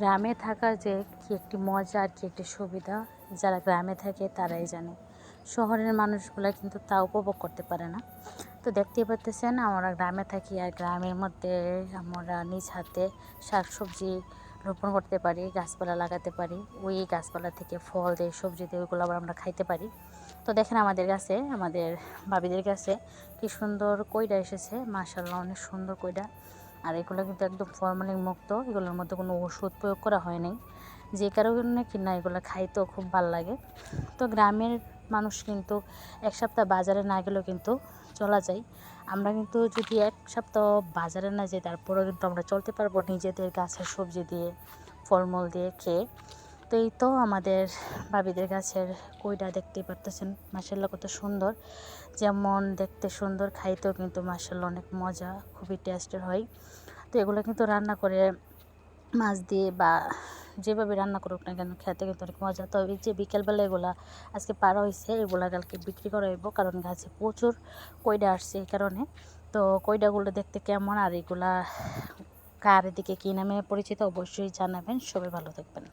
গ্রামে থাকার যে কী একটি মজা আর কী একটি সুবিধা, যারা গ্রামে থাকে তারাই জানে। শহরের মানুষগুলা কিন্তু তা উপভোগ করতে পারে না। তো দেখতেই পারতেছেন আমরা গ্রামে থাকি, আর গ্রামের মধ্যে আমরা নিজ হাতে শাকসবজি রোপণ করতে পারি, গাছপালা লাগাতে পারি। ওই গাছপালা থেকে ফল দিয়ে, সবজি দিয়ে ওইগুলো আবার আমরা খাইতে পারি। তো দেখেন আমাদের গাছে, আমাদের ভাবিদের কাছে কি সুন্দর কইডা এসেছে, মাশাআল্লাহ অনেক সুন্দর কইডা। আর এগুলো কিন্তু একদম ফরমালিন মুক্ত, এগুলোর মধ্যে কোনো ওষুধ প্রয়োগ করা হয় নাই, যে কারণে কিনা এগুলো খাইতেও খুব ভালো লাগে। তো গ্রামের মানুষ কিন্তু এক সপ্তাহ বাজারে না গেলেও কিন্তু চলা যায়। আমরা কিন্তু যদি এক সপ্তাহ বাজারে না যাই, তারপরেও কিন্তু আমরা চলতে পারবো নিজেদের গাছের সবজি দিয়ে, ফলমূল দিয়ে খেয়ে। তো এই তো আমাদের ভাবিদের গাছের কইটা দেখতেই পারতেছেন, মাশাআল্লাহ কত সুন্দর। যেমন দেখতে সুন্দর, খাইতেও কিন্তু মাশাআল্লাহ অনেক মজা, খুবই টেস্টের হয়। তো এগুলো কিন্তু রান্না করে মাছ দিয়ে বা যেভাবে রান্না করুক না কেন, খেতে কিন্তু অনেক মজা। তবে এই যে বিকেলবেলা এগুলা আজকে পাড়া হয়েছে, এগুলা কালকে বিক্রি করা হইব, কারণ গাছে প্রচুর কইডা আসছে এই কারণে। তো কইডাগুলো দেখতে কেমন, আর এগুলা কার এদিকে কী নামে পরিচিত অবশ্যই জানাবেন। সবাই ভালো থাকবেন।